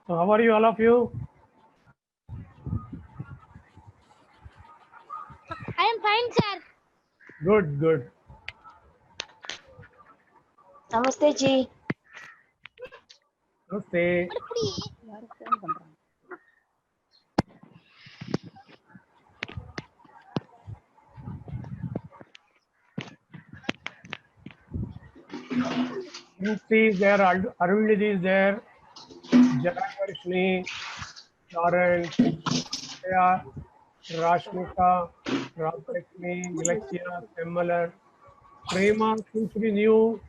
So how are you, all of you? I am fine, sir. Good, good. Namaste ji. Namaste. Sri is there, Arundhati is there, Janakarshni, Lawrence, Shreya, Rashmika, Ramlakshmi, Nilakshya, Semalar, Prema seems to be new.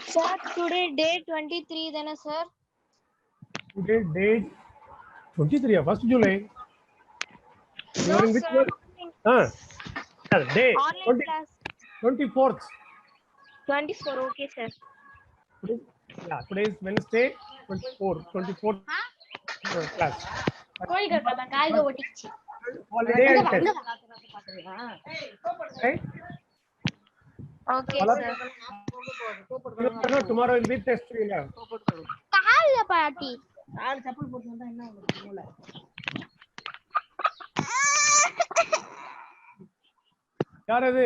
Sir, today day 23 then, sir. Today date 23, 1st July. You No, are in which sir. month? Day Online class 24th. 24. Okay, sir. Today is Wednesday, 24th class. Holiday and test. Right? Okay, All of sir. you know, tomorrow will be test. We have. कहाँ है party? யார் அது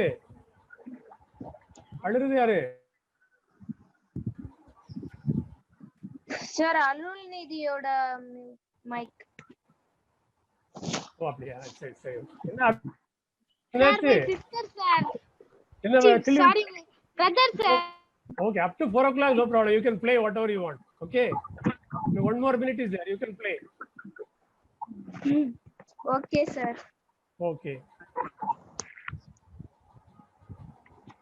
அழுறது யாரு? Sir, அருள்நிதியோட mic. ஓ அப்படியா, சரி சரி. என்ன Sir, my sister, sir. Sorry, brother, sir. Okay, up to 4 o'clock, no problem. You can play whatever you want. Okay. One more minute is there. You can play. Okay, sir. Okay.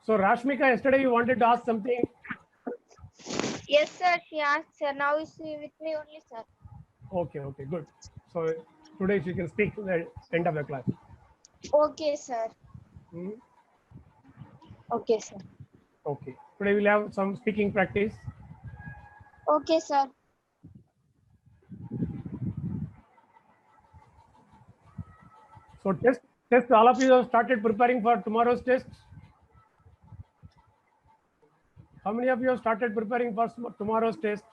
So Rashmika, yesterday you wanted to ask something. Yes, sir. She asked, sir. Now is she with me only, sir. Okay, okay, good. So today she can speak at the end of the class. Okay, sir. Hmm? Okay, sir. Okay. Today we'll have some speaking practice. Okay, sir. So test. All of you have started preparing for tomorrow's test. How many of you have started preparing for tomorrow's test?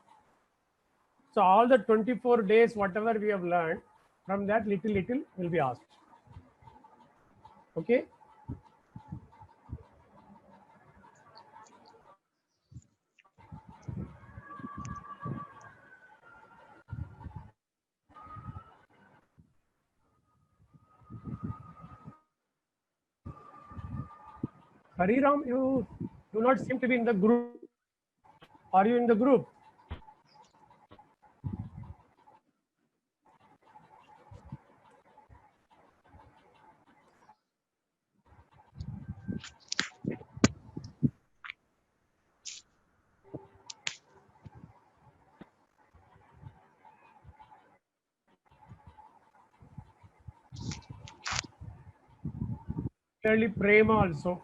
So all the 24 days, whatever we have learned, from that little will be asked. Okay. Hariram, you do not seem to be in the group. Are you in the group? Clearly, Prema also.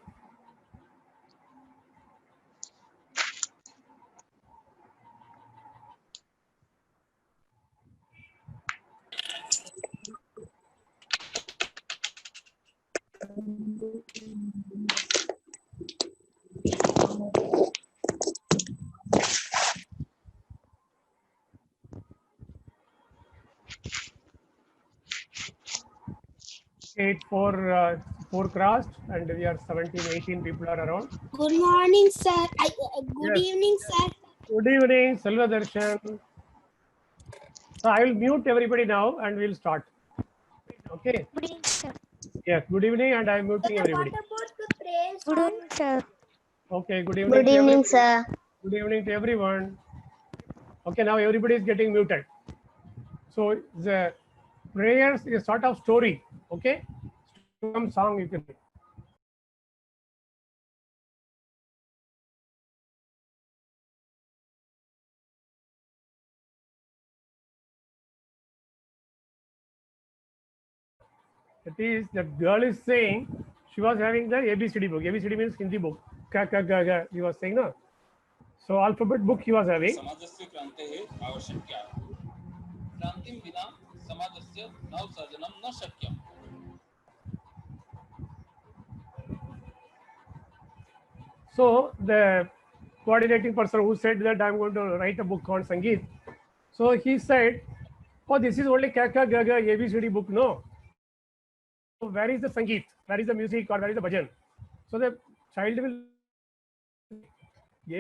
Four crossed, and we are 17, 18 people are around. Good morning, sir. Good Yes. evening, sir. Good evening, Selva Darshan. So I will mute everybody now and we'll start. Okay. Good evening, sir. Yes. Good evening, and I am muting everybody. about the prayer Good evening, sir. Okay. Good evening. Good to evening, everybody. sir. Good evening to everyone. Okay. Now everybody is getting muted. So the prayers is sort of story. Okay. Some song you can. That is, the girl is saying she was having the ABCD book. ABCD means Hindi book. Ka ka ga ga. He was saying no. So alphabet book he was having. समाजस्य क्रांतेः आवश्यक क्या है क्रांतिं विना समाजस्य नवसर्जनं न शक्यम्। So the coordinating person who said that I'm going to write a book on Sangeet, so he said, "Oh, this is only Kaka Gaga ABCD book, no? So where is the Sangeet? Where is the music or where is the bhajan?" So the child will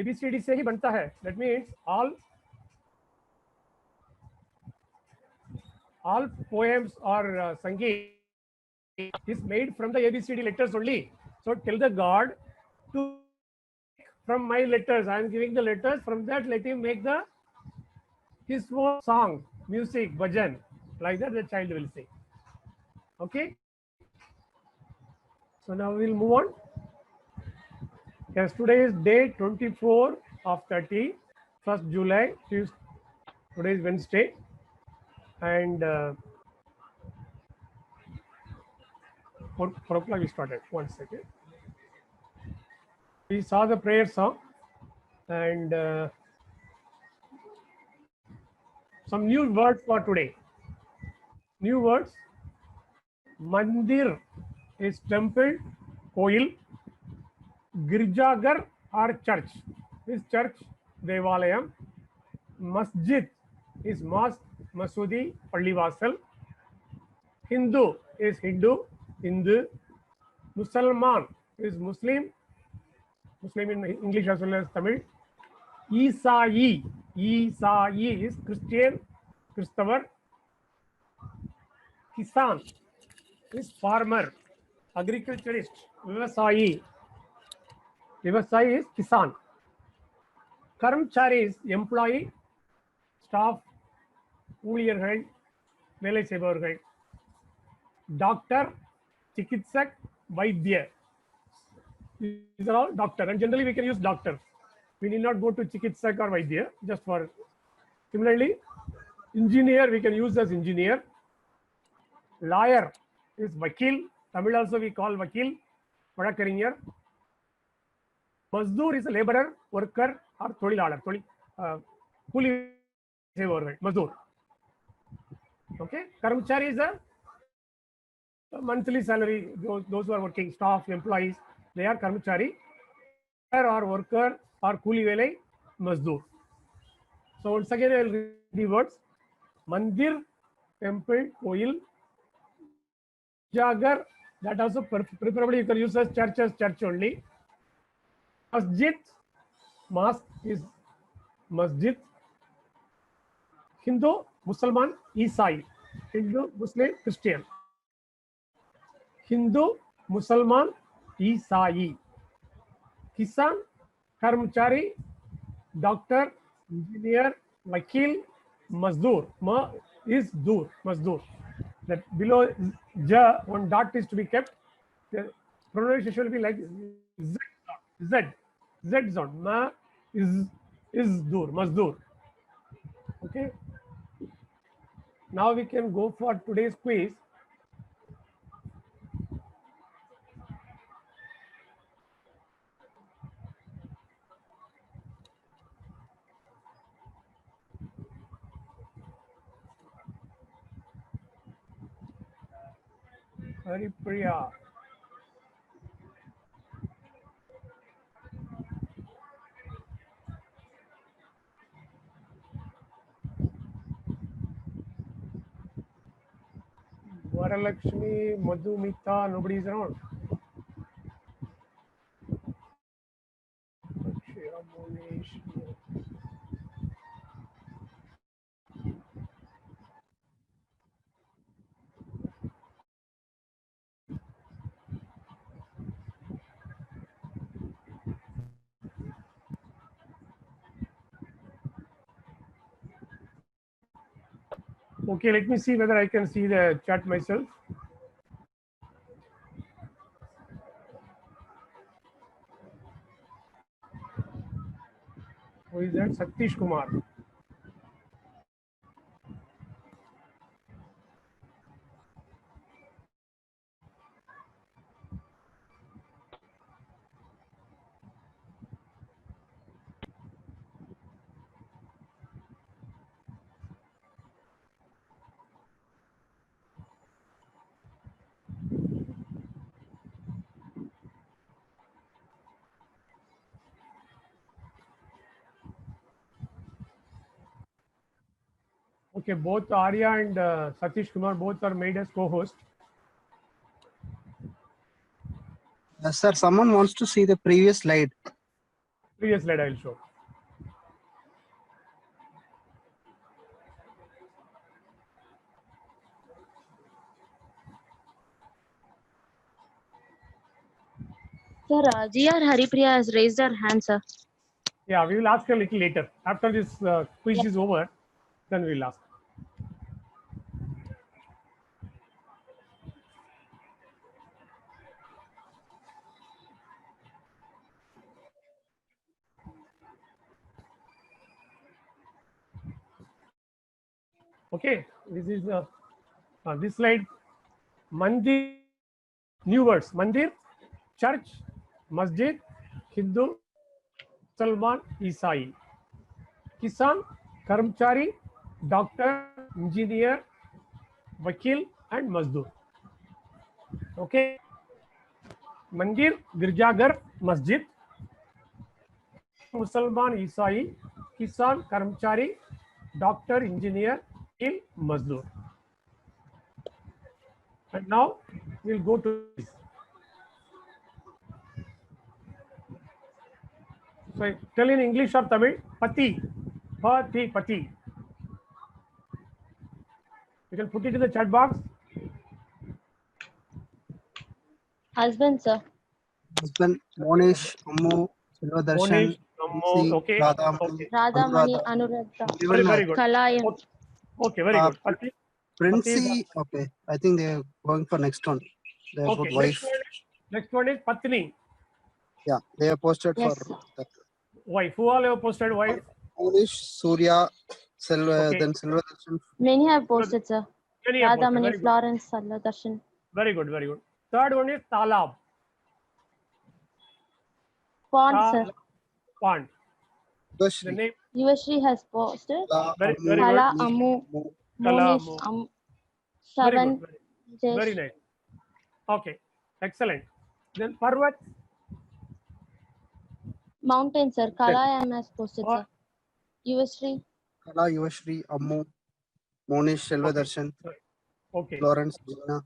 ABCD से ही बनता है. That means all poems or Sangeet is made from the ABCD letters only. So tell the God to from my letters. I am giving the letters. From that, let him make his own song, music, bhajan. Like that, the child will say. Okay. So now we'll move on. Yes, today is day 24 of 30, 1st July. Today is Wednesday, and 4 o'clock we started. 1 second. We saw the prayer song and some new words for today. New words. Mandir is temple, koil. Girjagar or church is church, devalayam. Masjid is mosque, masudi, pallivasal. Hindu is Hindu, Hindu. Musalman is Muslim, Muslim in English as well as Tamil. Isai is Christian, Christopher. Kisan is farmer, agriculturist, Vivasayi. Vivasayi is Kisan. Karmchari is employee, staff, ஊழியர்கள், வேலை செய்பவர்கள். Doctor, chikitsak, vaidya. These are all doctor, and generally we can use doctor. We need not go to chikitsak or vaidya, just for. Similarly, engineer we can use as engineer. Lawyer is vakil. Tamil also we call vakil, vazhakarinyar. Mazdoor is a laborer, worker or தொழிலாளர், கூலி செய்பவர்கள், mazdoor. Okay, karmachari is a monthly salary, those who are working, staff, employees, they are karmachari. Or worker or kuli velai, mazdoor. So once again I will read the words. Mandir, temple, koil. Jagar, that also preferably you can use as church only. Masjid, mosque is masjid. Hindu, Musalman, Isai. Hindu, Muslim, Christian. Hindu, Musalman, Isai. Kisan, Karmachari, doctor, engineer, vakil, mazdoor. Ma is dur, mazdoor. That below ja, one dot is to be kept. The pronunciation will be like Z sound. Ma is dur, mazdoor. Okay. Now we can go for today's quiz. Haripriya. Varalakshmi, Madhumita, nobody is around. Okay, let me see whether I can see the chat myself. Who is that? Satish Kumar. Okay, both Arya and Satish Kumar both are made as co-host. Yes, sir. Someone wants to see the previous slide. Previous slide I will show. Sir, GR Haripriya has raised her hand, sir. Yeah, we will ask her a little later. After this quiz is over, then we will ask. Okay, this is this slide. Mandir, new words. Mandir, church, masjid, Hindu, Musalman, Isai. Kisan, Karmchari, doctor, engineer, Vakil, and Mazdur. Okay. Mandir, Girjagar, Masjid, Musalman, Isai, Kisan, Karmchari, doctor, engineer, Vakil, Mazdur. And now we'll go to this. So I tell in English or Tamil, Pati, Pati, Pati. You can put it in the chat box. Husband, sir. Husband, Monish, Ammu, Silva Darshan, Monish, Ammo, Nancy, okay, Radha, okay. Radhamani, Anuradha. Anuradha. Very, Even very good. Kalayam. Okay, okay, very Uh, good. Pati, Pati is Princey, okay. I think they're going for next one. They okay. put wife. Next one is Patni, Yeah, they are posted Yes, for sir. that. wife. Who all have posted wife? Monish, Surya, Silva, Okay. then Silva Darshan. Many have posted, sir. Many have posted. Radhamani, Very good. Florence, Saladarshan. Very good, very good. Third one is Talab. Pond, sir. Pond. The Yuvashri, name, Yuvashri has posted. Kala, very, Ammu, very good. Kala, Monish, Ammu, Ammu. Kala, Monish, Ammu. Very Shavan, good. Very Jesh. nice. Okay, excellent. Then Parvat, Mountain, sir. Kalayam has posted, or sir. Yuvashri. Kala, Yuvashri, Ammu, Monish, Silva okay, Darshan, okay. Florence, Gina.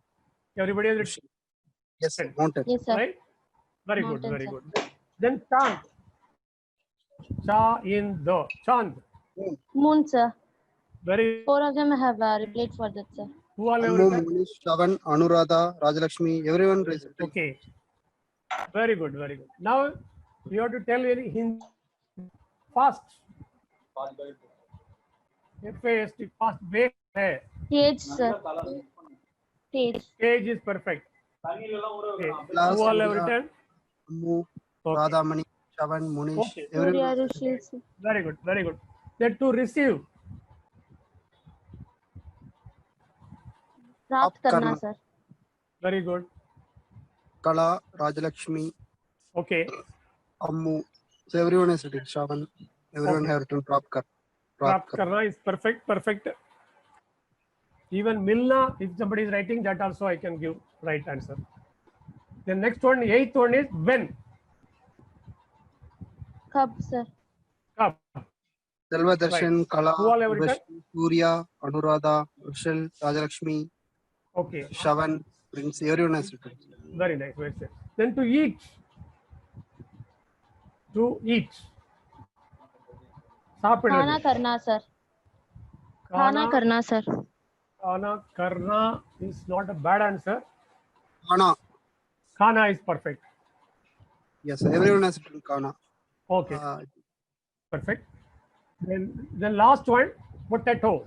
Everybody has written, Yes, sir. Mountain. Yes, sir. right? Very good, Mountain, very sir. good. Then Chand. Cha in the Chand. Moon, sir. Very. 4 of them have replied for that, sir. Who all have Ammu, written? Monish, Shavan, Anuradha, Rajalakshmi, everyone raised. Okay. Very good, very good. Now you have to tell very Hindi fast. FAST fast way hai. Tej, sir. Tej. Age is perfect. Okay. Last Who all have Surya, written? Ammu, Okay. Radhamani, Shavan, Monish, Okay. everyone. Surya, Rishi, sir. Very good, very good. Then to receive. Prapt Karna. Karna, sir. Very good. Kala, Rajalakshmi, Okay. Ammu. So everyone is written. Shavan, everyone Okay. have written Prapkar. Prapt karna is perfect, perfect. Even Milna, if somebody is writing that also I can give right answer. The next one, eighth one is when. Kab, sir. Cup. Silva Darshan, Kala, Who all have written? Yuvashri, Surya, Anuradha, Rushal, Rajalakshmi, Okay. Shavan, Prince, everyone has written. Very nice. Very nice. Then to eat. To eat. Khana Saapidrathu. Karna, sir. Khana Karna, sir. Khana karna is not a bad answer. Kana, Khana is perfect. yes, everyone has written Kana. Okay. Perfect. Then last one, potato.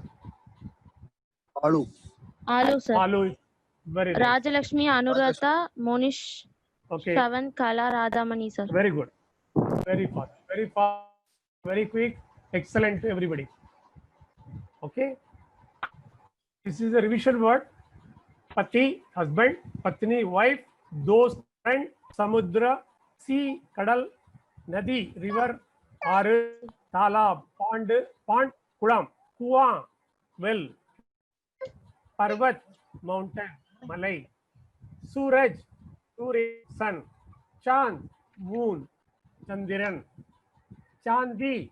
Alu, Alu, sir. Aloo is very nice. Rajalakshmi, Anuradha, Monish, Okay. Shavan, Kala, Radhamani, sir. Very good. Very fast, very quick. Excellent, everybody. Okay. This is a revision word. Pati, husband. Patni, wife. Dost, friend. Samudra, sea, kadal. Nadi, river. Aaru, talab, pond, kulam, kuwa, well. Parvat, mountain, Malay. Suraj, sun. Chand, moon, Chandiran. Chandi,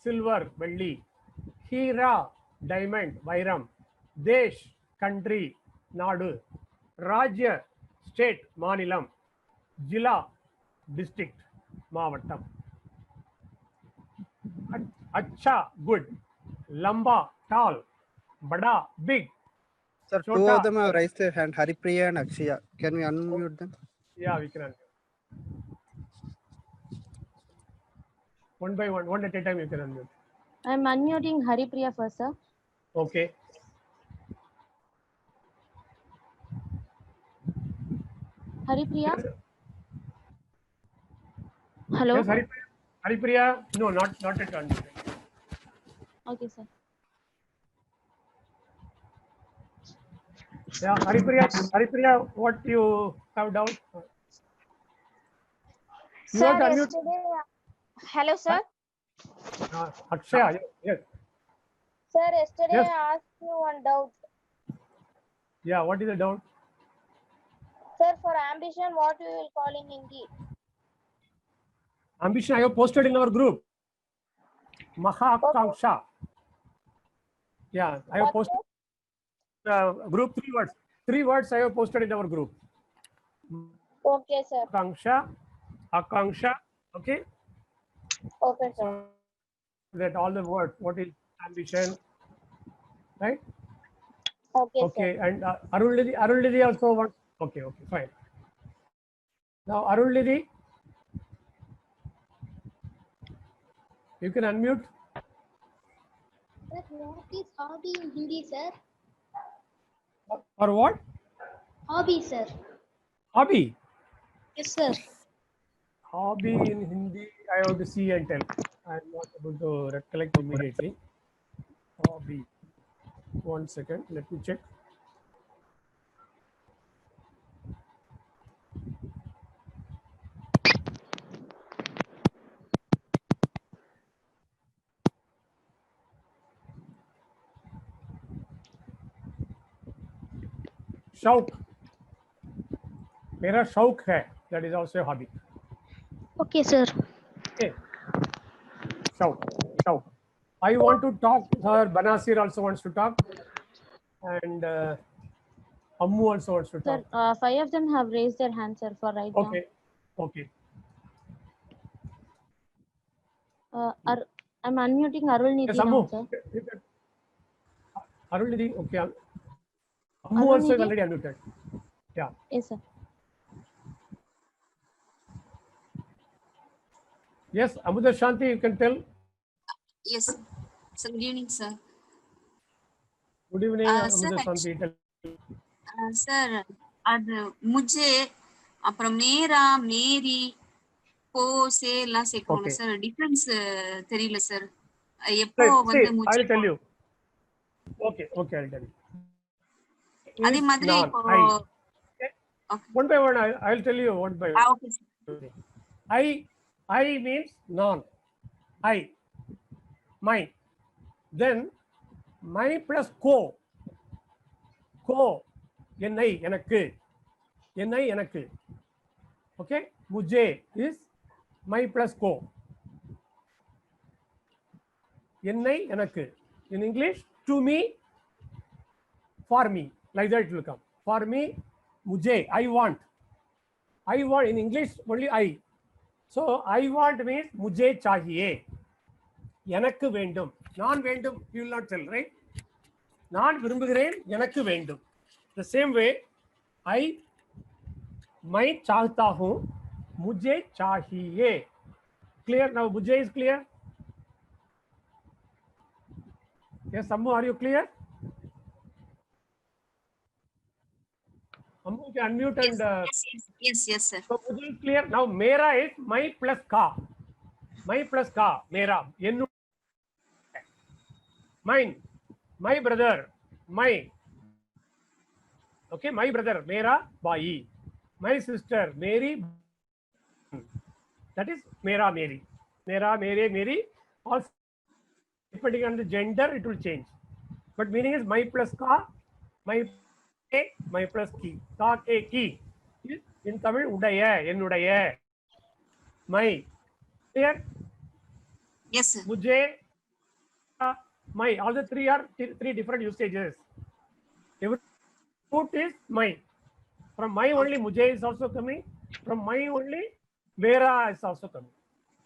silver, Belli. Hira, diamond, வைரம். Desh, country, நாடு. ராஜ்ய, state, மாநிலம். ஜிலா, district, மாவட்டம். अच्छा, good. लंबा, tall. बड़ा, big. Sir, two Chota. of them have raised their hand, Haripriya and Akshaya. Can we unmute them? Yeah, we can. One by one, one at a time you can unmute. I'm unmuting Haripriya first, sir. Okay. Haripriya? Hello? Yes, Haripriya. Haripriya, no, not at unmute. Okay, sir. Yeah, Haripriya, what you have doubt? You Sir, want to unmute? yesterday. Hello, sir. Akshaya, yes. Sir, yesterday Yes. I asked you one doubt. Yeah, what is the doubt? Sir, for ambition, what we will call in Hindi? Ambition, I have posted in our group. Mahakangsha. Yeah, I have What posted group 3 words. 3 words I have posted in our group. Okay, sir. Akanksha, okay? Okay, sir. So that all the words, what is ambition, right? Okay, Okay, sir. and Arulidi also wants. Okay, fine. Now Arulidi, you can unmute. Sir, what is hobby in Hindi, sir? Or what? Hobby, sir. Hobby. Yes, sir. Hobby in Hindi, I have to see and tell. I am not able to recollect immediately. Hobby. 1 second, let me check. शौक, मेरा शौक है, that is also a hobby. Okay, sir. Okay. Shauq. I want to talk. Sir Banasir also wants to talk, and Ammu also wants to Sir, talk. 5 of them have raised their hands, sir, for right Okay. Okay. now. I'm unmuting Arulnidhi Yes, now, Ammu. sir. Arulnidhi. Okay. Ammu also is Arulnidhi? already unmuted. Yeah. Yes, sir. Yes, Amudha Shanti, you can tell. Yes, sir. Good evening, sir. Good evening, Sir, Amudha Shanti. Tell. sir, அது முஜே அப்புறம் மேரா மேரி போ சே எல்லாம் சேர்க்கணும்ல Okay. Sir difference தெரியல sir எப்போ Right. வந்து See, Mujhe I'll tell you. Okay, I'll tell you. அதே Is மாதிரி non, இப்போ I. Okay. One by one, I'll tell you one by one. Okay sir I means non. I. My. Then my plus co. என்னை எனக்கு. Okay. Mujhe is my plus co. என்னை எனக்கு. In English, to me, for me. Like that it will come. For me, mujhe, I want. In English, only I. So I want means mujhe chahiye. எனக்கு வேண்டும். நான் வேண்டும், you will not tell, right? நான் விரும்புகிறேன், எனக்கு வேண்டும். The same way, मैं चाहता हूं, मुझे चाहिए. Clear? Now mujhe is clear? Yes, Ammu, are you clear? Ammu, you can unmute and yes sir. so mujhe is clear. Now mera is my plus ka. Mera. Ennu. Mine. My brother. My. Okay, my brother. Mera bhai. My sister. Meri. That is mera meri. Mera mere meri. Also, depending on the gender, it will change. But meaning is my plus ka. My plus ki. Ka ke ki. In Tamil, udaya. Ennudaya. My. Clear? Yes sir. मुझे my. All the three are three different usages. Every root is my. From my only mujhe is also coming. From my only vera is also coming.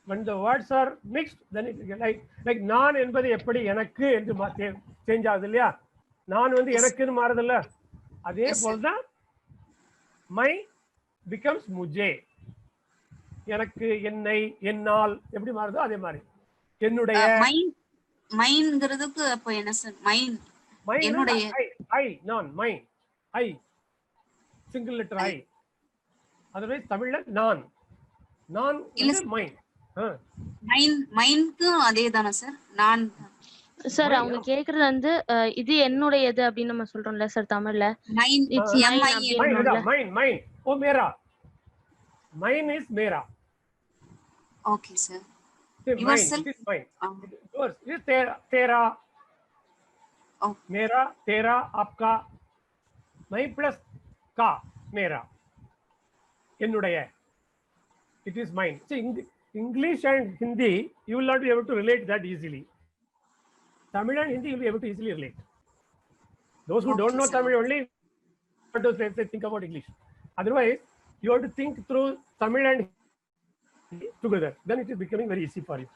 When the words are mixed, then it like நான் என்பது எப்படி எனக்கு என்று change ஆகுது இல்லையா? நான் வந்து எனக்குன்னு மாறுதில்ல, அதே போல்தான் மை பிகம்ஸ் முஜே. எனக்கு, என்னை, என்னால் எப்படி மாறுதோ அதே மாதிரி என்னுடைய. மைன்ங்கிறதுக்கு அப்ப என்ன சார்? மைன் என்னுடைய ஐ, நான், my, I, single letter I. Otherwise தமிழ்ல நான், நான் மைன். மைன்க்கு அதே தானே சார்? நான் சார் அவங்க கேக்குறது வந்து இது என்னுடையது அப்படின்னு நம்ம சொல்றோம்ல சார் தமிழ்ல. மைன் மைன் மைன் ஓ மேரா. மைன் இஸ் மேரா. Okay sir. yourself is mine. Yours is तेरा. मेरा, तेरा, आपका. मैं प्लस का, मेरा, என்னுடைய. It is mine. See, English and Hindi, you will not be able to relate that easily. Tamil and Hindi, you will be able to easily relate. Those who don't know Tamil only have to think about English. Otherwise, you have to think through Tamil and Hindi together. Then it is becoming very easy for you.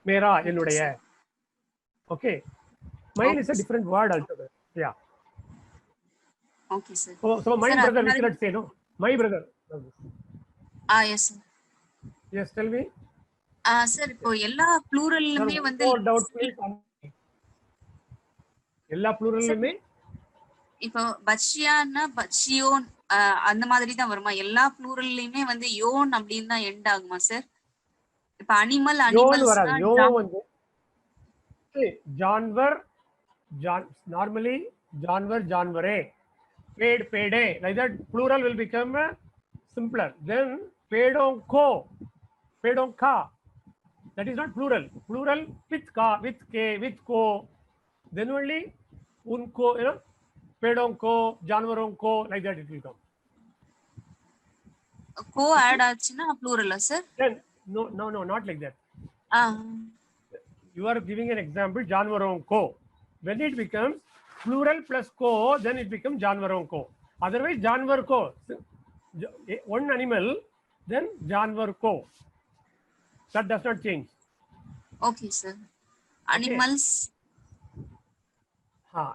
Mera, ennudaya. Okay. Mine is a different word altogether. Yeah. Okay, sir. So my sir, brother, we cannot say no. My brother. Yes, sir. Yes, tell me. Sir, இப்போ எல்லா ப்ளூரல்லுமே வந்து எல்லா ப்ளூரல்லுமே இப்போ பச்சியான்னா பச்சியோன் அந்த மாதிரி தான் வருமா? எல்லா ப்ளூரல்லையுமே வந்து யோன் அப்படின்னு தான் எண்ட் ஆகுமா சார்? இப்போ அனிமல் அனிமல்ஸ் யோ வந்து जानवर normally जानवर जानवरे, पेड़ पेड़े, like that plural will become simpler. Then पेड़ों को, पेड़ों का, that is not plural. Plural with ka, with ke, with ko, then only उनको, you know, पेड़ों को, जानवरों को, like that it will come. को ऐड ஆச்சுனா ப்ளூரலா sir? Then no, not like that. You are giving an example, जानवरों को. When it becomes plural plus ko, then it becomes जानवरों को. Otherwise जानवर को, one animal, then जानवर को. That does not change. Okay, sir. Animals. हाँ.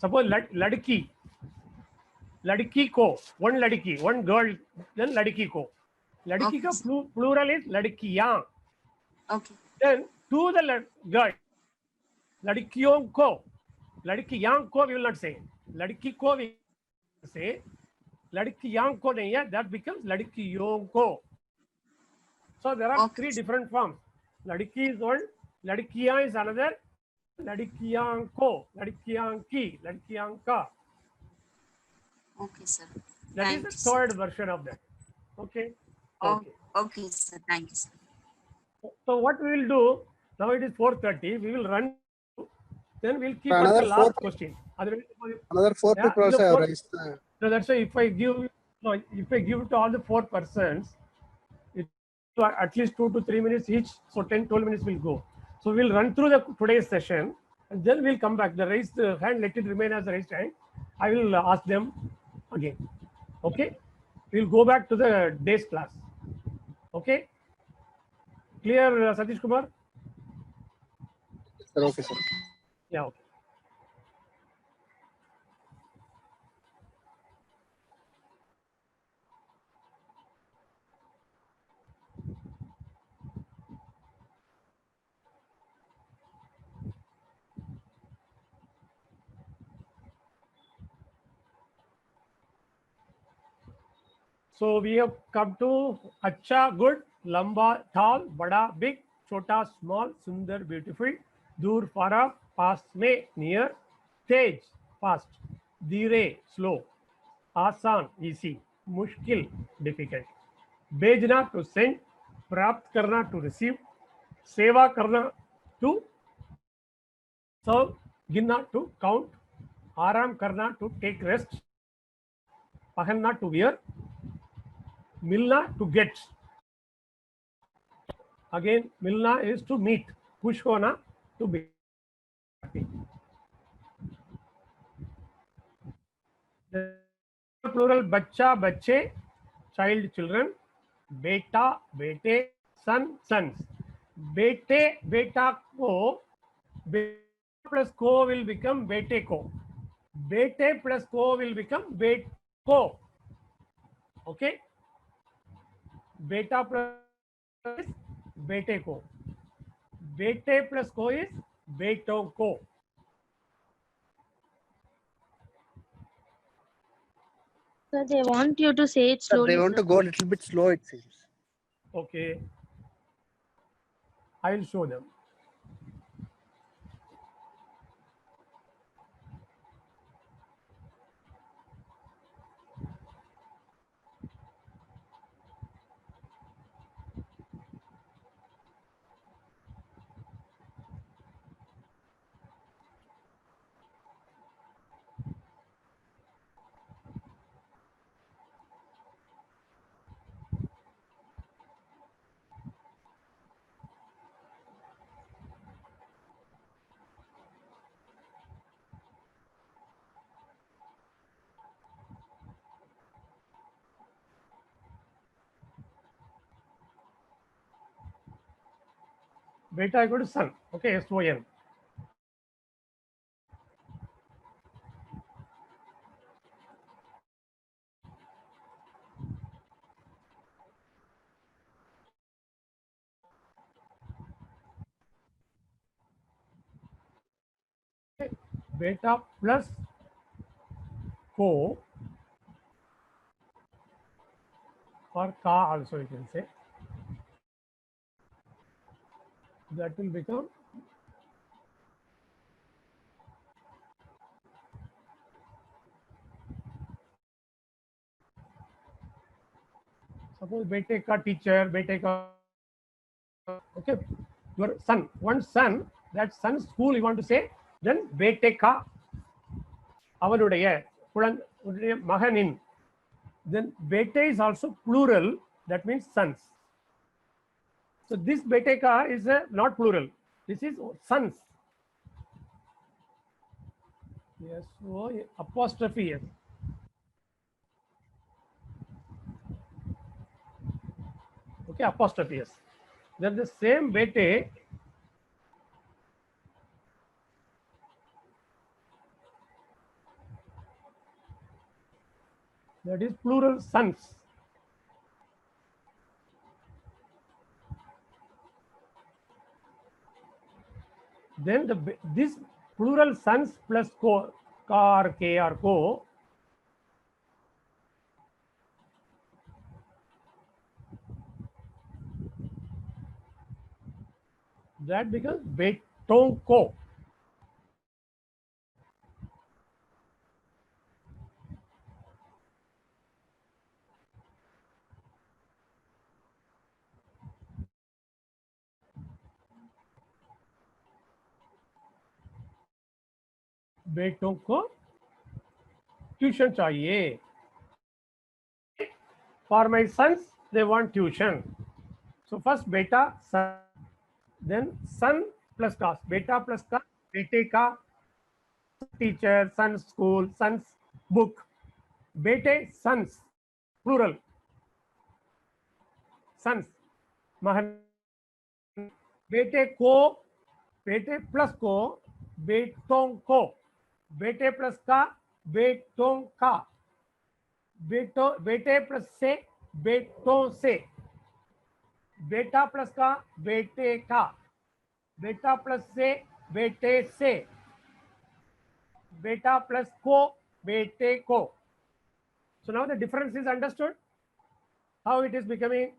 Suppose लड़की, लड़की को, one लड़की, one girl, then लड़की को. लड़की का plural is लड़कियां. Okay. Then to the girl, लड़कियों को, लड़कियां को we will not say. लड़की को we say. लड़कियां को नहीं है, that becomes लड़कियों को. So there are three different forms. लड़की is one, लड़कियां is another, लड़कियां को, लड़कियां की, लड़कियां का. Okay, sir. That is the third version of that. Okay. Okay, sir. Thank you, sir. So what we will do, now it is 4:30, we will run, then we'll keep at the last question. Another 4 people also have raised. So that's why if I give to all the 4 persons, it at least 2 to 3 minutes each, so 10-12 minutes will go. So we'll run through today's session and then we'll come back. The raised hand, let it remain as a raised hand. I will ask them again. Okay, we'll go back to the day's class. Okay, clear, Satish Kumar? Sir, okay, sir. Yeah, okay. So we have come to अच्छा, good, लंबा, tall, बड़ा, big, छोटा, small, सुंदर, beautiful, दूर, far off, पास में, near, तेज, fast, धीरे, slow, आसान, easy, मुश्किल, difficult, भेजना to send, प्राप्त करना to receive, सेवा करना to serve, गिनना to count, आराम करना to take rest, पहनना to wear, मिलना to get. Again, मिलना is to meet, खुश होना to be The plural bacha, bache, child, children. Beta, bete, son, sons. Bete, beta ko. Beta plus ko will become bete ko. Bete plus ko will become bet ko. Okay. Beta plus is bete ko. Bete plus ko is beto ko. Sir, they want you to say it Sir, slowly. they want sir. to go a little bit slow, it seems. Okay. I will show them. Beta equal to son. Okay, S-O-N. Beta plus co or ka also you can say. That will become suppose bete ka teacher, bete ka okay, your son, one son, that son's school you want to say, then bete ka avanuடைய குழந்தை மகனின். Then bete is also plural, that means sons. So this bete ka is not plural, this is sons. Yes, so apostrophe yes. Okay, apostrophe yes. Then the same bete that is plural sons. Then this plural sons plus ko, ka or k or ko, that becomes beton ko. बेटों को tuition चाहिए. For my sons, they want tuition. So first beta, son, then son plus ka. Beta plus ka, bete ka, teacher, son's school, son's book. Bete, sons, plural. Sons, mahan. बेटे को, बेटे plus को, बेटों को, बेटे plus का, बेटों का, बेटो, बेटे प्लस से, बेटों से, बेटा प्लस का, बेटे का, बेटा प्लस से, बेटे से, बेटा प्लस को, बेटे को. So now the difference is understood. How it is becoming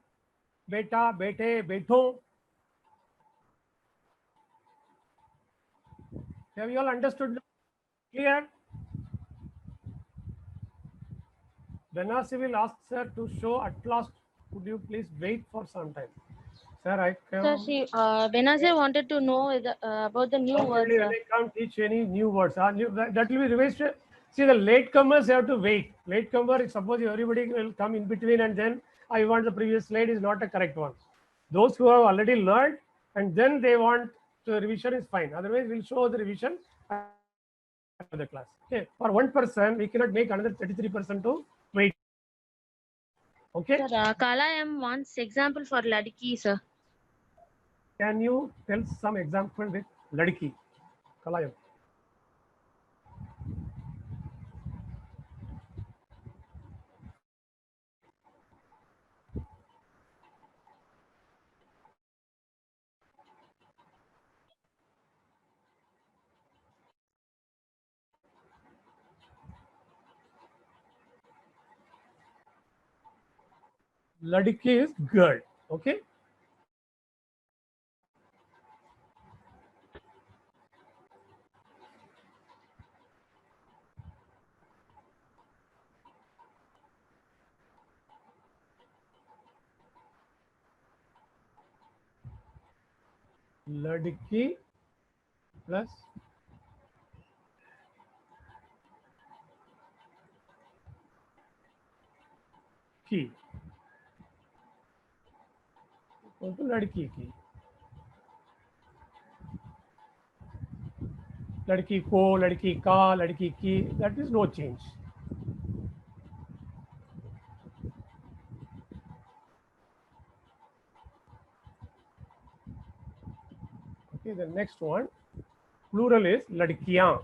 beta, bete, beto. Have you all understood? Clear? Benassi will ask sir to show at last. Could you please wait for some time? Sir, I Sir, can. Benazir wanted to know about the new words. When I can't teach any new words. That will be revised. See, the latecomers have to wait. Latecomer, suppose everybody will come in between and then I want the previous slide is not a correct one. Those who have already learned and then they want revision is fine. Otherwise, we'll show the revision after the class. Okay. For one person, we cannot make another 33% to wait. Okay. Sir, Kala M wants example for Ladki, sir. Can you tell some example with ladki? Kalayam. Ladki is girl. Okay. Ladki plus ki equal to ladki ki. Ladki ko, ladki ka, ladki ki. That is no change. Okay. The next one, plural is ladkiyan.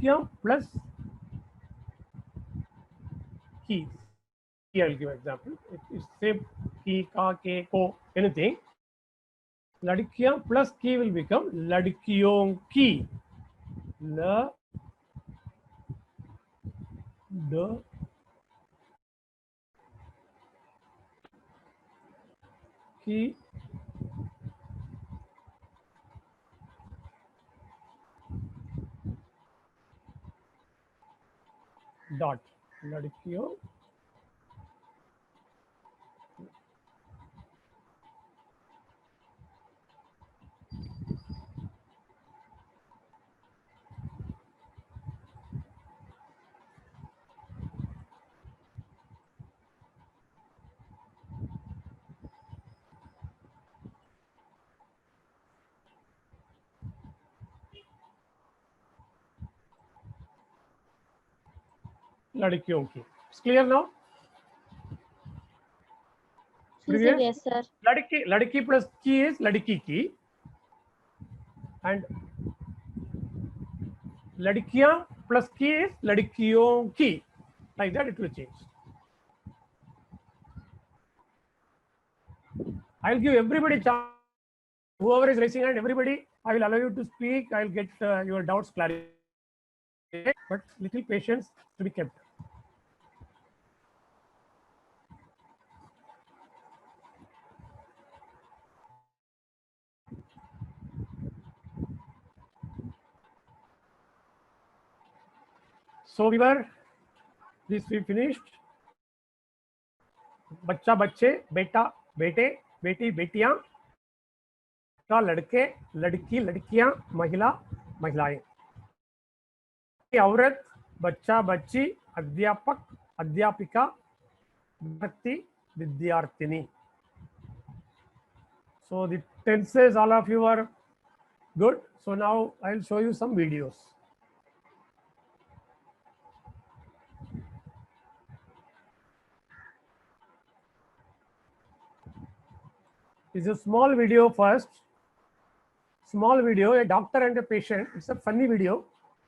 Ladkiyan plus ki. I'll give example. It is same ki, ka, ke, ko, anything. Ladkiyan plus ki will become ladkiyon ki. La, the, ki, dot. Ladkiyon लड़कियों की. It's clear now? Previous? Yes, sir. लड़की plus की is लड़की की, and लड़कियां plus की is लड़कियों की. Like that it will change. I'll give everybody chance. Whoever is raising hand, everybody, I will allow you to speak. I'll get your doubts clarified. But little patience to be kept. So we finished. बच्चा बच्चे, बेटा बेटे, बेटी बेटियां, लड़का लड़के, लड़की लड़कियां, महिला महिलाएं. औरत, बच्चा बच्ची, अध्यापक अध्यापिका, विद्यार्थी विद्यार्थिनी. So the tenses, all of you are good. So now I'll show you some videos. It's a small video first. Small video, a doctor and a patient. It's a funny video.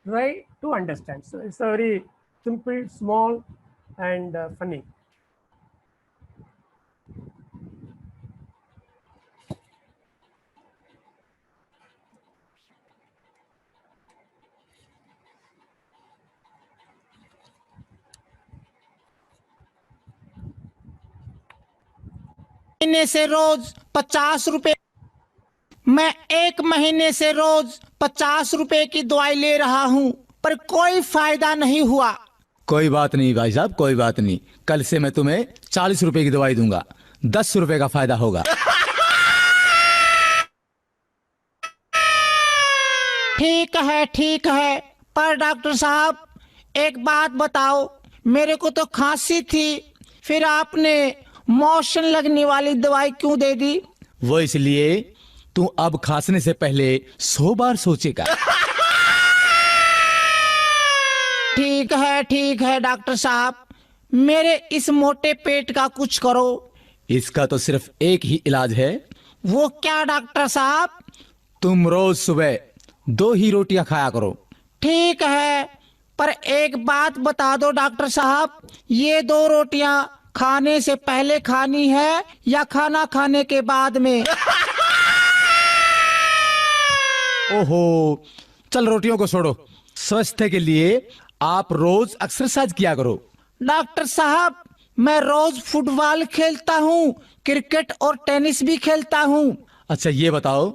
Try to understand. So it's a very simple, small, and funny. महीने से रोज 50 रुपए मैं 1 महीने से रोज 50 रुपए की दवाई ले रहा हूँ, पर कोई फायदा नहीं हुआ। कोई बात नहीं भाई साहब, कोई बात नहीं। कल से मैं तुम्हें 40 रुपए की दवाई दूंगा, 10 रुपए का फायदा होगा। ठीक है, पर डॉक्टर साहब एक बात बताओ, मेरे को तो खांसी थी, फिर आपने मोशन लगने वाली दवाई क्यों दे दी? वो इसलिए तू अब खांसने से पहले 100 बार सोचेगा। ठीक है डॉक्टर साहब, मेरे इस मोटे पेट का कुछ करो। इसका तो सिर्फ एक ही इलाज है। वो क्या डॉक्टर साहब? तुम रोज सुबह 2 ही रोटियां खाया करो। ठीक है, पर एक बात बता दो डॉक्टर साहब, ये 2 रोटियां खाने से पहले खानी है या खाना खाने के बाद में? ओहो, चल रोटियों को छोड़ो। स्वास्थ्य के लिए आप रोज एक्सरसाइज किया करो। डॉक्टर साहब, मैं रोज फुटबॉल खेलता हूँ, क्रिकेट और टेनिस भी खेलता हूँ। अच्छा ये बताओ,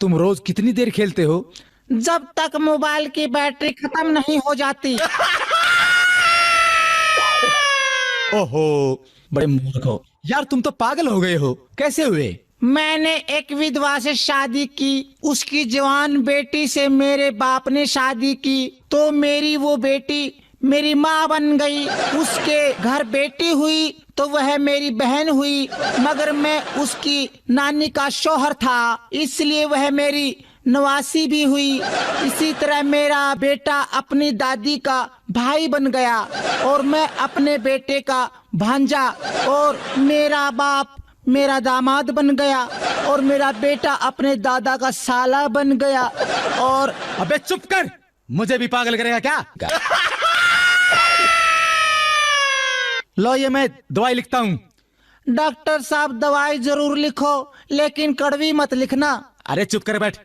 तुम रोज कितनी देर खेलते हो? जब तक मोबाइल की बैटरी खत्म नहीं हो जाती। ओहो, बड़े मूर्ख हो यार, तुम तो पागल हो गए हो। कैसे हुए? मैंने एक विधवा से शादी की, उसकी जवान बेटी से मेरे बाप ने शादी की, तो मेरी वो बेटी मेरी माँ बन गई। उसके घर बेटी हुई तो वह मेरी बहन हुई, मगर मैं उसकी नानी का शौहर था, इसलिए वह मेरी नवासी भी हुई। इसी तरह मेरा बेटा अपनी दादी का भाई बन गया, और मैं अपने बेटे का भांजा, और मेरा बाप मेरा दामाद बन गया, और मेरा बेटा अपने दादा का साला बन गया। और अबे चुप कर, मुझे भी पागल करेगा क्या? लो ये मैं दवाई लिखता हूँ। डॉक्टर साहब दवाई जरूर लिखो, लेकिन कड़वी मत लिखना। अरे चुप कर बैठ।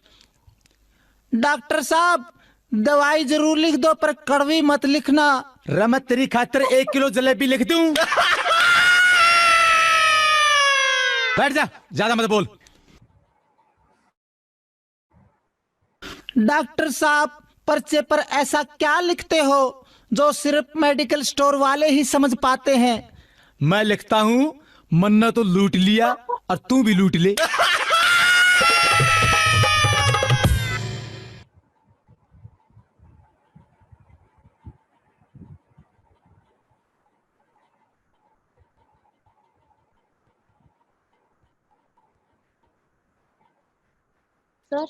डॉक्टर साहब दवाई जरूर लिख दो, पर कड़वी मत लिखना। रमत तेरी खातिर 1 किलो जलेबी लिख दूं? बैठ जा, ज्यादा मत बोल। डॉक्टर साहब पर्चे पर ऐसा क्या लिखते हो जो सिर्फ मेडिकल स्टोर वाले ही समझ पाते हैं? मैं लिखता हूँ, मन्ना तो लूट लिया और तू भी लूट ले। Sir,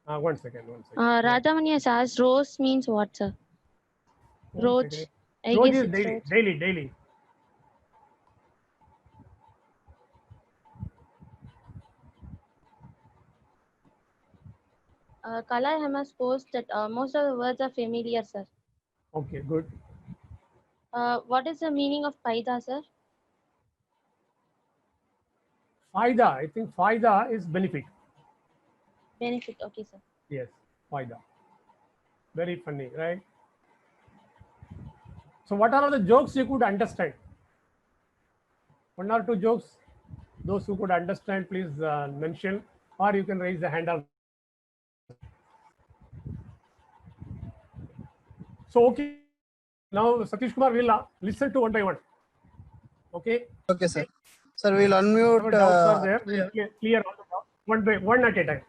1 second. Radhamani has asked rose means what, sir? One Roach. second. I Roach guess is it's roach. daily. Kala has posted that most of the words are familiar, sir. Okay, good. What is the meaning of paida, sir? Faida, I think faida is benefit. Benefit, okay, sir. Yes, faida. Very funny, right? So what are the jokes you could understand? 1 or 2 jokes? Those who could understand, please mention, or you can raise the hand up. So, okay. Now, Satish Kumar will listen to one by one. Okay? Okay, sir. Sir, we'll Whatever unmute. doubts are there, we'll clear all the doubts one by one at a time.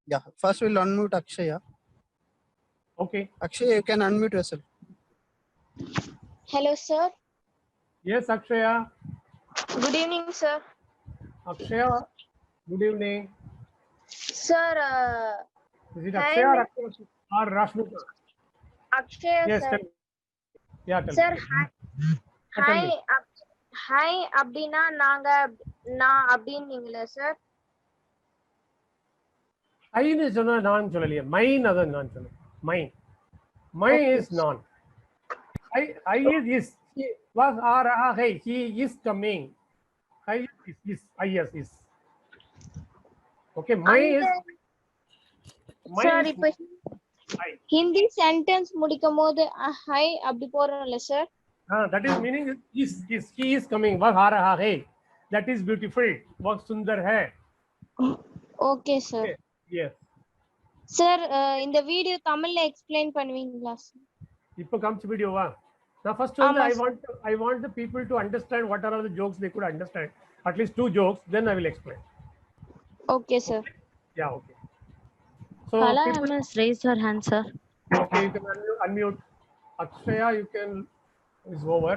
Yeah, first we'll unmute Akshaya. Okay. Akshaya, you can unmute yourself. Hello, sir. Yes, Akshaya. Good evening, sir. Akshaya, good evening. Sir, Is it Hi, Akshaya or Rashmika? Akshaya, Yes, sir. tell me. Yeah, tell Sir, me. hi. Tell me. Hi, அப்படின்னா நான் அப்படின்னீங்களே sir. ஐன்னு சொன்னா நான் சொல்லலையே, மைன் அதான் நான் சொன்னேன். மைன். மைன் is நான். I is he was आ रहा है, he is coming. I is is. Okay, mine is sir இப்போ I. ஹிந்தி சென்டென்ஸ் முடிக்கும் போது ஹை அப்படி போறோம்ல sir. That is meaning is he is coming. Was आ रहा है. that is beautiful. बहुत सुंदर है. Okay, sir. Okay. Yes. Sir, இந்த வீடியோ தமிழ்ல explain பண்ணுவீங்களா sir? இப்போ காமிச்ச வீடியோவா? Now first one, ஆமா, I want the people to understand what are all the jokes they could understand. At least 2 jokes, then I will explain. Okay, sir. Yeah, okay. So Kala people, has raised her hand, sir. okay, you can unmute. Akshaya, you can, is over.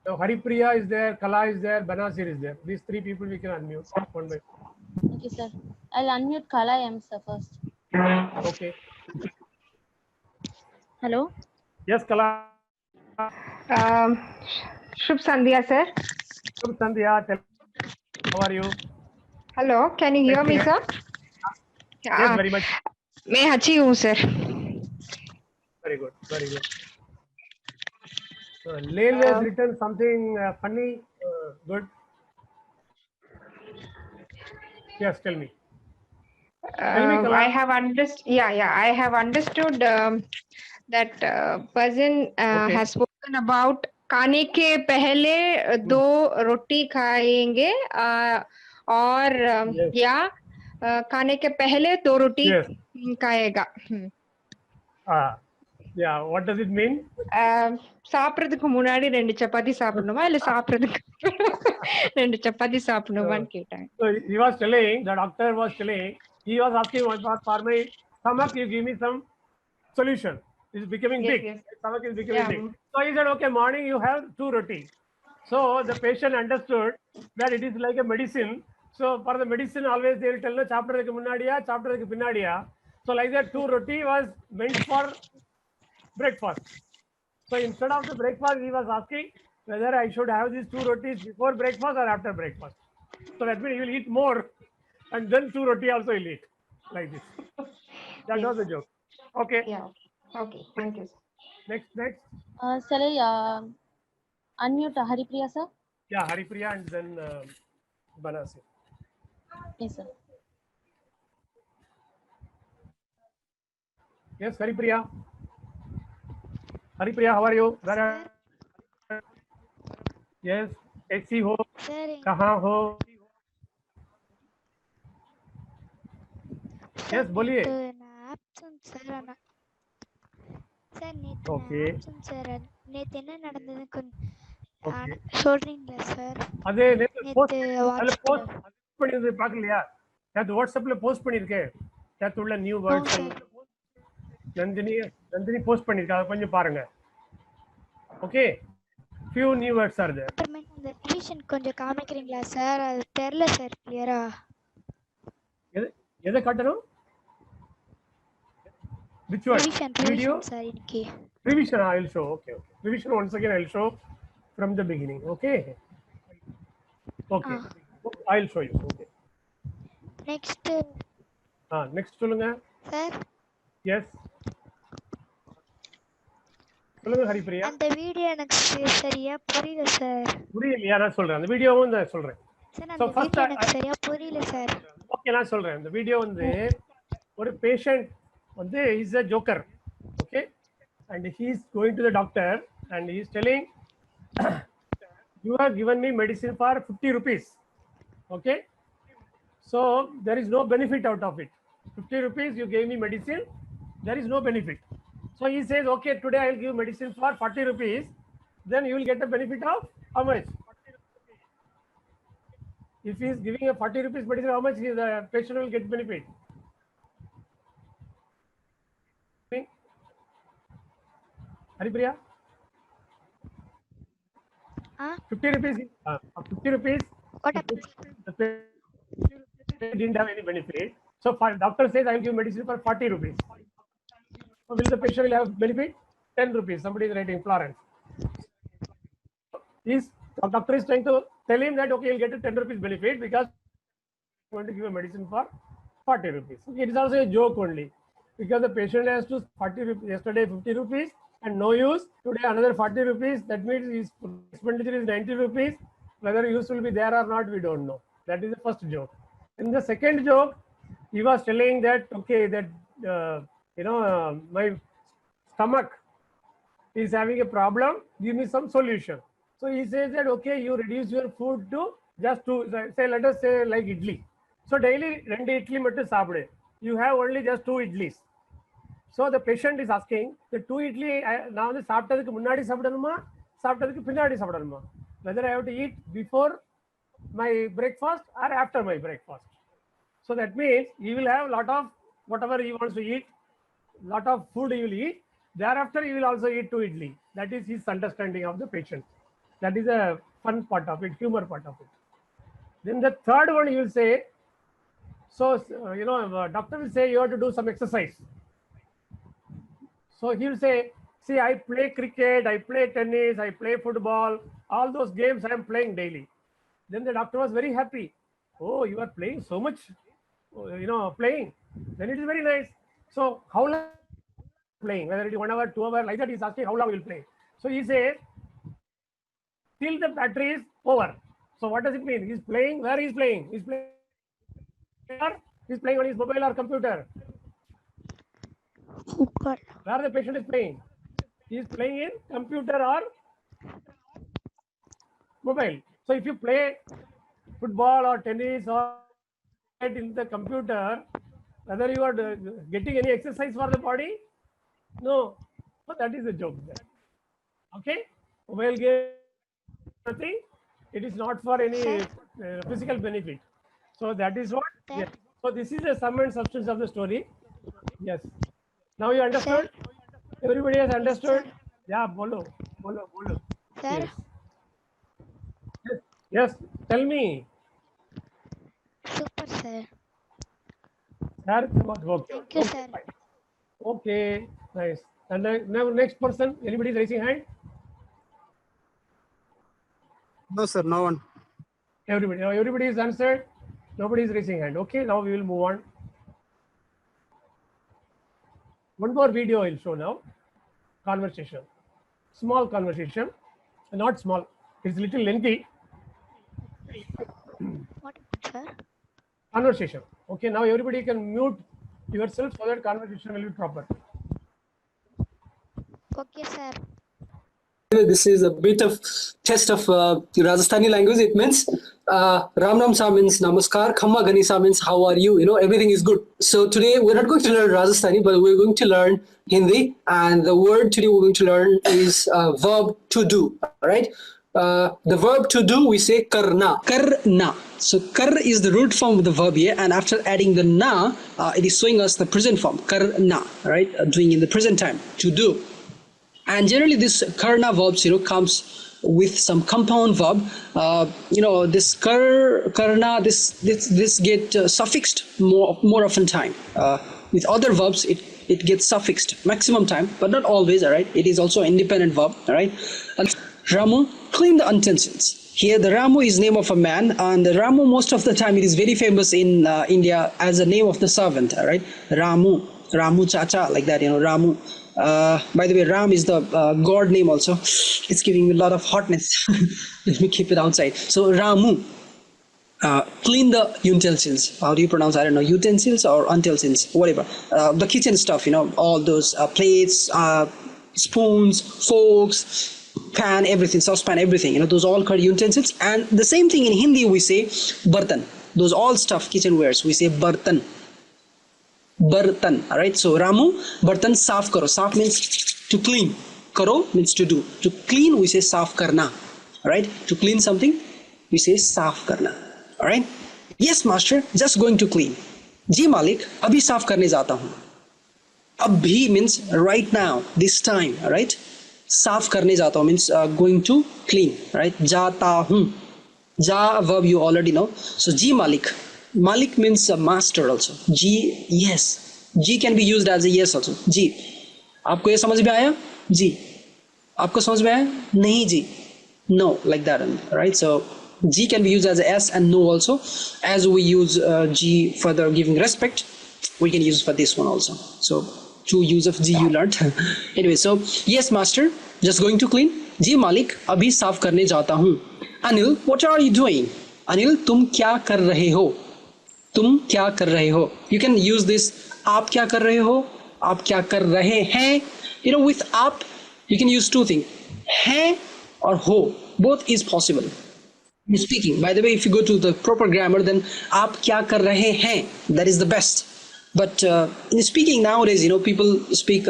So Haripriya is there, Kala is there, Banasir is there. These 3 people we can unmute one by one. Okay, sir. I'll unmute Kala M, sir, first. Okay. Hello? Yes, Kala. Shubh Sandhya, sir. Shubh Sandhya, how are you? Hello, can you hear me, sir? Yes, very much. मैं अच्छी हूँ, sir. Very good, very good. Lale has written something funny, good. Yes, tell me. Tell me, Kala. I have I have understood that person Okay. has spoken about खाने के पहले 2 रोटी खाएंगे और Yes. या खाने के पहले 2 रोटी Yes. खाएगा. Yeah, what does it mean? சாப்பிடுறதுக்கு முன்னாடி 2 சப்பாத்தி சாப்பிடணுமா இல்ல சாப்பிடுறதுக்கு 2 சப்பாத்தி சாப்பிடணுமான்னு கேட்டாங்க. So he was telling, the doctor was telling, he was asking what was for my stomach, you give me some solution. It's becoming Yes, big. yes. Stomach is becoming Yeah. big. So he said, okay, morning you have 2 roti. So the patient understood that it is like a medicine. So for the medicine, always they will tell no சாப்பிடுறதுக்கு முன்னாடியா சாப்பிடுறதுக்கு பின்னாடியா. So like that 2 roti was meant for breakfast. So instead of the breakfast, he was asking whether I should have these 2 rotis before breakfast or after breakfast. So that means he will eat more and then 2 roti also he'll eat. Like this. That was the joke. Okay. Yeah. Okay. Thank you, sir. Next. Shall I unmute Haripriya, sir? Yeah, Haripriya and then Banasir. Yes, sir. Yes, Haripriya. Haripriya, how are you? Where are... Yes, ऐसी हो, Sir, कहाँ हो? Yes, बोलिए. Okay. நேத்து என்ன நடந்தது Okay. சொல்றீங்களா sir? அதே நேத்து போஸ்ட் நேத்து பண்ணிருந்தது பார்க்கலையா? நேத்து வாட்ஸ்அப்ல போஸ்ட் பண்ணிருக்கேன். நேத்து உள்ள நியூ வேர்ட்ஸ் நந்தினி போஸ்ட் பண்ணிருக்கா, அதை கொஞ்சம் பாருங்க. Okay, few new words are there. அந்த ரிவிஷன் கொஞ்சம் காமிக்கிறீங்களா சார்? அது தெரியல சார் கிளியரா. எதை காட்டணும்? Which one? Video? சார் இன்னைக்கு. Revision I will show. Okay. Revision once again I will show from the beginning. Okay. I will show you. Okay. Next சொல்லுங்க. Sir. Yes. சொல்லுங்க ஹரிப்ரியா. அந்த வீடியோ எனக்கு சரியா புரியல சார். புரியலையா? நான் சொல்றேன். அந்த வீடியோவும் நான் சொல்றேன். சார் அந்த வீடியோ எனக்கு சரியா புரியல சார். ஓகே, நான் சொல்றேன். இந்த வீடியோ வந்து ஒரு பேஷண்ட் வந்து is a joker. Okay. And he is going to the doctor and he is telling you have given me medicine for 50 rupees. Okay. So there is no benefit out of it. 50 rupees you gave me medicine, there is no benefit. So he says, okay, today I will give medicine for 40 rupees. Then you will get the benefit of how much? If he is giving a 40 rupees medicine, how much the patient will get benefit? Haripriya? 50 rupees. 50 rupees. What happened? The patient didn't have any benefit. So doctor says I will give medicine for 40 rupees. So will the patient will have benefit? 10 rupees. Somebody is writing Florence. Doctor is trying to tell him that okay, you'll get a 10 rupees benefit because I'm going to give a medicine for 40 rupees. Okay, it is also a joke only because the patient has to 40 rupees, yesterday 50 rupees and no use. Today another 40 rupees. That means his expenditure is 90 rupees. Whether use will be there or not, we don't know. That is the first joke. In the second joke, he was telling that okay, that my stomach is having a problem. Give me some solution. So he says that okay, you reduce your food to just to say, let us say like idli. So daily rendu idli mattu saapide. You have only just 2 idlis. So the patient is asking, the 2 idli நான் வந்து சாப்பிட்டதுக்கு முன்னாடி சாப்பிடணுமா சாப்பிட்டதுக்கு பின்னாடி சாப்பிடணுமா, whether I have to eat before my breakfast or after my breakfast. So that means he will have lot of whatever he wants to eat, lot of food he will eat. Thereafter he will also eat 2 idli. That is his understanding of the patient. That is a fun part of it, humor part of it. Then the third one he will say, so doctor will say you have to do some exercise. So he will say, see, I play cricket, I play tennis, I play football, all those games I am playing daily. Then the doctor was very happy. Oh, you are playing so much, playing. Then it is very nice. So how long playing? Whether it is 1 hour, 2 hours, like that he is asking how long you will play. So he says, till the battery is over. So what does it mean? He is playing, where he is playing? He is playing on his mobile or computer. Where the patient is playing? He is playing in computer or mobile. So if you play football or tennis or in the computer, whether you are getting any exercise for the body? No. But that is a joke there. Okay? Mobile game, nothing. It is not for any physical benefit. So that is what? Yes. So this is the sum and substance of the story. Yes. Now you understood? Everybody has understood? Yeah, bolo. Sir. Yes, tell me. Super, sir. Sir, okay. Thank you, sir. Okay, nice. And now next person, anybody is raising hand? No, sir, no one. Everybody is answered. Nobody is raising hand. Okay, now we will move on. One more video I will show now. Conversation. Small conversation. Not small. It's little lengthy. What, sir? Conversation. Okay, now everybody can mute yourself so that conversation will be proper. Okay, sir. This is a bit of test of Rajasthani language. It means Ram Nam Sa means Namaskar, Khamma Gani Sa means how are you? Everything is good. So today we're not going to learn Rajasthani, but we're going to learn Hindi. And the word today we're going to learn is verb to do. All right. The verb to do, we say karna. Karna. So kar is the root form of the verb here, and after adding the na, it is showing us the present form. Karna. Right. Doing in the present time. To do. And generally this karna verbs, comes with some compound verb. This karna, this get suffixed more often time. With other verbs, it gets suffixed maximum time, but not always. All right. It is also an independent verb. All right. Ramu, clean the utensils. Here the Ramu is name of a man, and the Ramu most of the time it is very famous in India as a name of the servant. All right. Ramu Chacha, like that. Ramu. By the way, Ram is the god name also. It's giving me a lot of hotness. Let me keep it outside. So Ramu, clean the utensils. How do you pronounce? I don't know, utensils or utensils, whatever. The kitchen stuff, all those plates, spoons, forks, pan, everything, saucepan, everything. Those all called utensils. And the same thing in Hindi we say bartan. Those all stuff, kitchenwares, we say bartan. Bartan. All right. So Ramu, bartan saaf karo. Saaf means to clean. Karo means to do. To clean, we say saaf karna. All right. To clean something, we say saaf karna. All right. Yes, master. Just going to clean. Ji Malik, abhi saaf karne jata hu. Abhi means right now, this time. All right. Saaf karne jata hu means going to clean. All right. Jata hu. Ja verb you already know. So Ji Malik. Malik means a master also. G, yes. G can be used as a yes also. G. आपको ये समझ में आया? जी. आपको समझ में आया? नहीं जी. No, like that. Right? So G can be used as a S and no also. As we use G for the giving respect, we can use for this one also. So true use of G you learned. Anyway, so yes master, just going to clean. जी मालिक, अभी साफ करने जाता हूँ. Anil, what are you doing? Anil, तुम क्या कर रहे हो? तुम क्या कर रहे हो? You can use this. आप क्या कर रहे हो? आप क्या कर रहे हैं? With आप, you can use two things. हैं or हो. Both is possible. speaking. By the way, if you go to the proper grammar, then आप क्या कर रहे हैं, that is the best. But in speaking nowadays, you know, people speak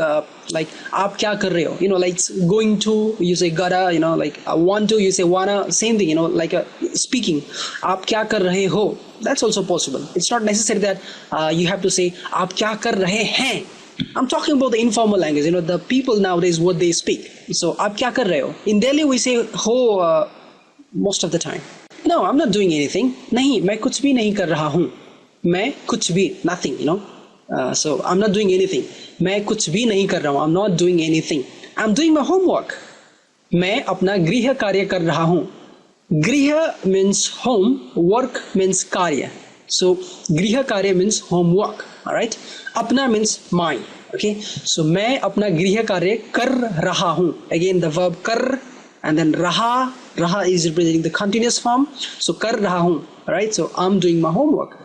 like आप क्या कर रहे हो, you know, like going to, you say gotta, you know, like I want to, you say wanna, same thing, you know, like speaking आप क्या कर रहे हो, that's also possible. It's not necessary that you have to say आप क्या कर रहे हैं. I'm talking about the informal language, you know, the people nowadays what they speak. So आप क्या कर रहे हो. In Delhi we say हो most of the time. No, I'm not doing anything. नहीं, मैं कुछ भी नहीं कर रहा हूँ. मैं कुछ भी, nothing, you know. So I'm not doing anything. मैं कुछ भी नहीं कर रहा हूँ. I'm not doing anything. I'm doing my homework. मैं अपना गृह कार्य कर रहा हूँ. गृह means home, work means कार्य. So गृह कार्य means homework. Alright. अपना means mine. Okay. So मैं अपना गृह कार्य कर रहा हूँ. Again the verb कर and then raha. Raha is representing the continuous form. So कर रहा हूँ. Alright. So I'm doing my homework.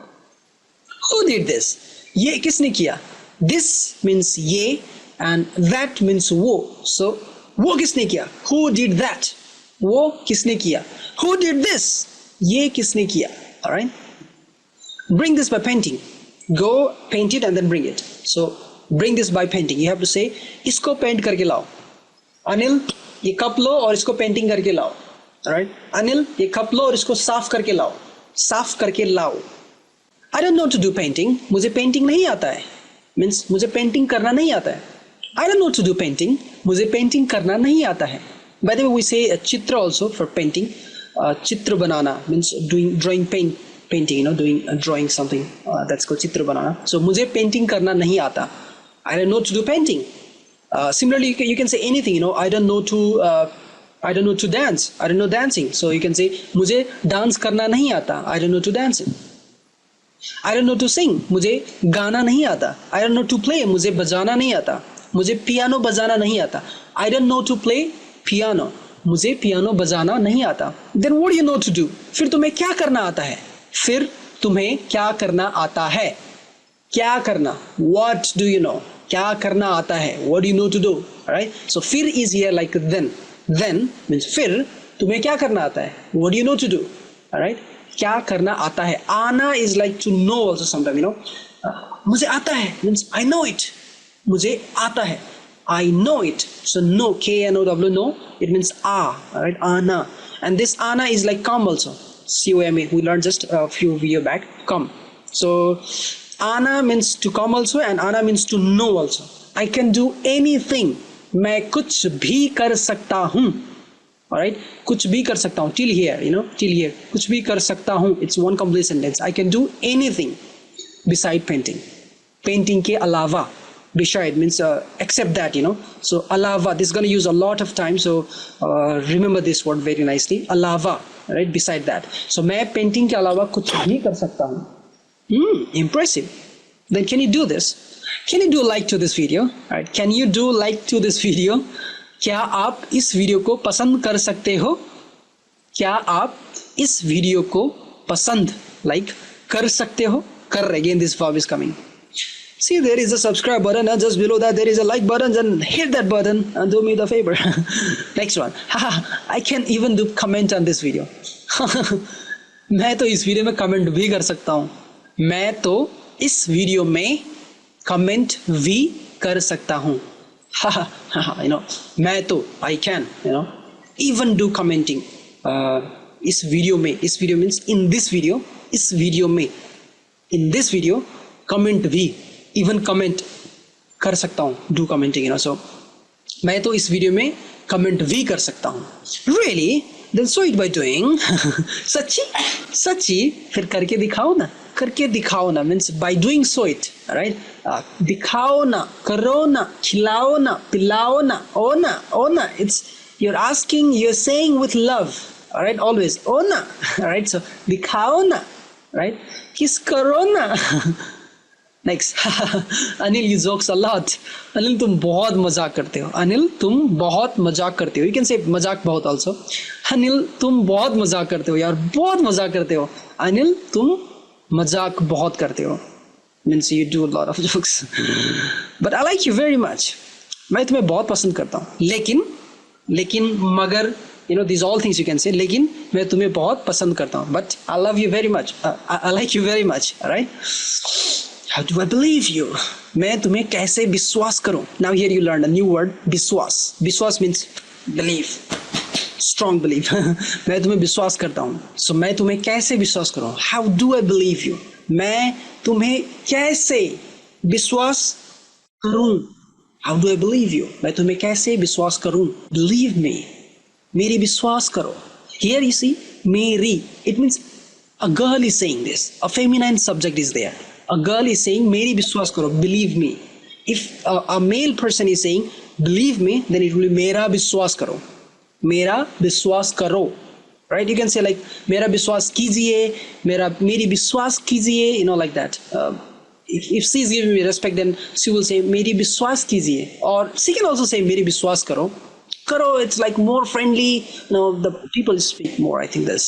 Who did this? ये किसने किया? This means ये and that means वो. So वो किसने किया? Who did that? वो किसने किया? Who did this? ये किसने किया? Alright. Bring this by painting. Go paint it and then bring it. So bring this by painting. You have to say इसको पेंट करके लाओ. अनिल ये कप लो और इसको पेंटिंग करके लाओ. Alright. अनिल ये कप लो और इसको साफ करके लाओ. साफ करके लाओ. I don't know to do painting. मुझे पेंटिंग नहीं आता है. Means मुझे पेंटिंग करना नहीं आता है. I don't know to do painting. मुझे पेंटिंग करना नहीं आता है. By the way, we say a चित्र also for painting. चित्र बनाना means drawing painting, you know, doing drawing something. That's called चित्र बनाना. So मुझे पेंटिंग करना नहीं आता. I don't know to do painting. Similarly, you can say anything. You know, I don't know to dance. I don't know dancing. So you can say मुझे dance करना नहीं आता. I don't know to dancing. I don't know to sing. मुझे गाना नहीं आता. I don't know to play. मुझे बजाना नहीं आता. मुझे पियानो बजाना नहीं आता. I don't know to play piano. मुझे पियानो बजाना नहीं आता. Then what do you know to do? फिर तुम्हें क्या करना आता है? फिर तुम्हें क्या करना आता है? क्या करना? What do you know? क्या करना आता है? What do you know to do? Alright? So फिर is here like then. Then means फिर तुम्हें क्या करना आता है? What do you know to do? Alright? क्या करना आता है? आना is like to know also sometimes, you know. मुझे आता है means I know it. मुझे आता है. I know it. So know, K-N-O-W, know, it means alright, ana. And this ana is like come also. C-O-M-A, we learned just a few videos back, come. So ana means to come also and ana means to know also. I can do anything. मैं कुछ भी कर सकता हूँ. Alright, कुछ भी कर सकता हूँ. Till here, you know, till here. कुछ भी कर सकता हूँ. It's one complete sentence. I can do anything beside painting. Painting के अलावा. Beside means except that, you know. So alava, this is going to use a lot of time. So remember this word very nicely. Alava, right? Beside that. So मैं painting के अलावा कुछ भी कर सकता हूँ. Impressive. Then can you do this? Can you do like to this video? Alright. Can you do like to this video? क्या आप इस वीडियो को पसंद कर सकते हो? क्या आप इस वीडियो को पसंद like कर सकते हो? कर, again this verb is coming. See, there is a subscribe button and just below that there is a like button, and hit that button and do me the favor. Next one. I can even do comment on this video. मैं तो इस video में comment भी कर सकता हूँ. मैं तो इस वीडियो में कमेंट भी कर सकता हूँ. You know, मैं तो I can, you know, even do commenting. इस वीडियो में, इस video means in this video, इस वीडियो में, in this video, comment भी, even comment कर सकता हूँ. Do commenting, you know. So मैं तो इस वीडियो में comment भी कर सकता हूँ. Really? Then show it by doing. सच्ची फिर करके दिखाओ ना. करके दिखाओ ना means by doing show it. Alright? दिखाओ ना, करो ना, खिलाओ ना, पिलाओ ना, ओ ना. It's you're asking, you're saying with love. Alright? Always ओ ना. Alright? So दिखाओ ना. Right? किस करो ना. Next. Anil, you jokes a lot. Anil, तुम बहुत मजाक करते हो. Anil, तुम बहुत मजाक करते हो. You can say मजाक बहुत also. Anil, तुम बहुत मजाक करते हो यार. बहुत मजाक करते हो. Anil, तुम मजाक बहुत करते हो. Means you do a lot of jokes. But I like you very much. मैं तुम्हें बहुत पसंद करता हूँ. लेकिन मगर you know, these all things you can say. लेकिन मैं तुम्हें बहुत पसंद करता हूँ. But I love you very much. I like you very much. All right. How do I believe you? मैं तुम्हें कैसे विश्वास करूँ? Now here you learn a new word, विश्वास. विश्वास means believe. Strong belief. मैं तुम्हें विश्वास करता हूँ. So मैं तुम्हें कैसे विश्वास करूँ? How do I believe you? मैं तुम्हें कैसे विश्वास करूँ? How do I believe you? मैं तुम्हें कैसे विश्वास करूँ? Believe me. मेरी विश्वास करो. Here you see, मेरी. It means a girl is saying this. A feminine subject is there. A girl is saying, मेरी विश्वास करो. Believe me. If a male person is saying, believe me, then it will be मेरा विश्वास करो. मेरा विश्वास करो. Right? You can say like, मेरा विश्वास कीजिए, मेरी विश्वास कीजिए, you know, like that. If she is giving me respect, then she will say, मेरी विश्वास कीजिए. Or she can also say, मेरी विश्वास करो. Karo, it's like more friendly. You know, the people speak more. I think this.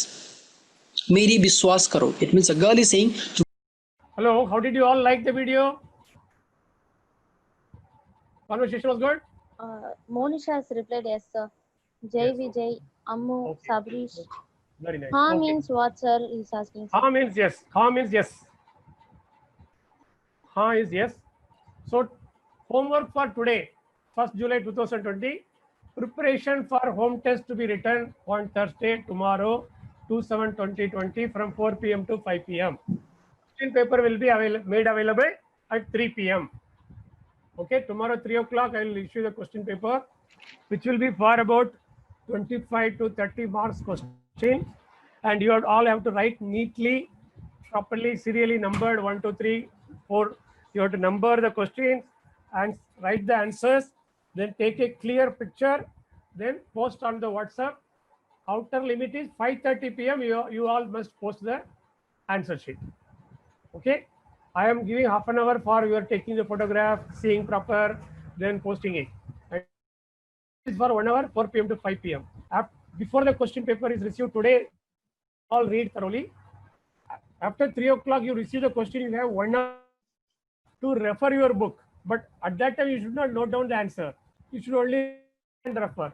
मेरी विश्वास करो. It means a girl is saying. Hello, how did you all like the video? Conversation was good? Monisha has replied yes, sir. Jai Vijay, Ammu, Okay. Sabrish. Very nice. Ha Okay. means what, sir? He's asking. Sir. Ha means yes. Ha means yes. Ha is yes. So homework for today, 1st July 2020. Preparation for home test to be written on Thursday, tomorrow, 2/7/2020 from 4 p.m. to 5 p.m. Question paper will be made available at 3 p.m. Okay, tomorrow 3 o'clock I will issue the question paper, which will be for about 25 to 30 marks question, and you all have to write neatly, properly, serially numbered 1, 2, 3, 4. You have to number the questions and write the answers. Then take a clear picture, then post on the WhatsApp. Outer limit is 5:30 p.m. You all must post the answer sheet. Okay, I am giving half an hour for your taking the photograph, seeing proper, then posting it. And this is for 1 hour, 4 p.m. to 5 p.m. Before the question paper is received today, all read thoroughly. After 3 o'clock, you receive the question. You have 1 hour to refer your book, but at that time you should not note down the answer. You should only refer.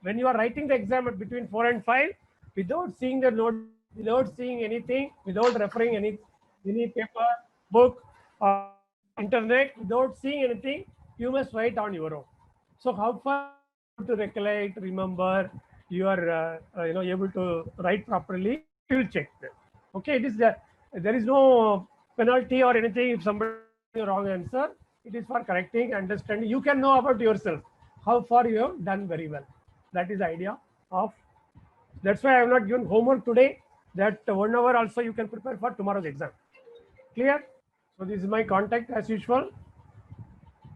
When you are writing the exam between 4 and 5, without seeing the note, without seeing anything, without referring any paper, book, or internet, without seeing anything, you must write on your own. So how far to recollect, remember, you are able to write properly, you will check that. Okay, it is there is no penalty or anything if somebody has a wrong answer. It is for correcting, understanding. You can know about yourself how far you have done very well. That is the idea of. That's why I have not given homework today. That 1 hour also you can prepare for tomorrow's exam. Clear? So this is my contact as usual.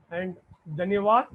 And Dhanyavad.